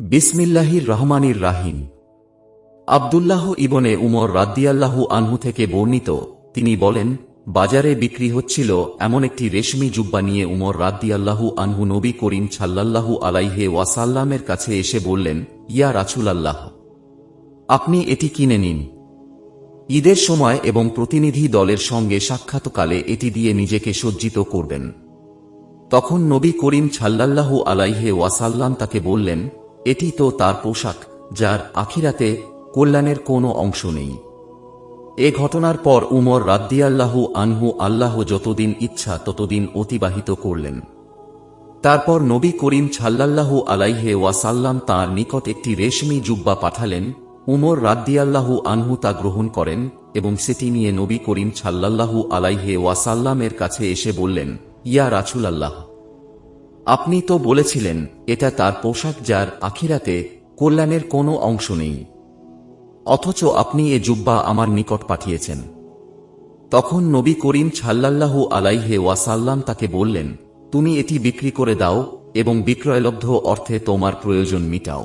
বিসমিল্লাহির রহমানির রাহিম। আব্দুল্লাহ ইবনে উমর রাদিয়াল্লাহু আনহু থেকে বর্ণিত, তিনি বলেন, বাজারে বিক্রি হচ্ছিল এমন একটি রেশমি জুব্বা নিয়ে উমর রাদিয়াল্লাহু আনহু নবী করিম সাল্লাল্লাহু আলাইহি ওয়াসাল্লামের কাছে এসে বললেন, ইয়া রাসূলাল্লাহ, আপনি এটি কিনে নিন। ঈদের সময় এবং প্রতিনিধি দলের সঙ্গে সাক্ষাৎকালে এটি দিয়ে নিজেকে সজ্জিত করবেন। তখন নবী করিম সাল্লাল্লাহু আলাইহি ওয়াসাল্লাম তাকে বললেন, এটি তো তার পোশাক, যার আখিরাতে কল্যাণের কোনো অংশ নেই। এ ঘটনার পর উমর রাদিয়াল্লাহু আনহু আল্লাহ যতদিন ইচ্ছা ততদিন অতিবাহিত করলেন। তারপর নবী করিম সাল্লাল্লাহু আলাইহি ওয়াসাল্লাম তাঁর নিকট একটি রেশমি জুব্বা পাঠালেন। উমর রাদিয়াল্লাহু আনহু তা গ্রহণ করেন এবং সেটি নিয়ে নবী করিম সাল্লাল্লাহু আলাইহি ওয়াসাল্লামের কাছে এসে বললেন, ইয়া রাসূলাল্লাহ, আপনি তো বলেছিলেন এটা তার পোশাক, যার আখিরাতে কল্যাণের কোনো অংশ নেই, অথচ আপনি এ জুব্বা আমার নিকট পাঠিয়েছেন। তখন নবী করিম সাল্লাল্লাহু আলাইহি ওয়াসাল্লাম তাকে বললেন, তুমি এটি বিক্রি করে দাও এবং বিক্রয়লব্ধ অর্থে তোমার প্রয়োজন মিটাও।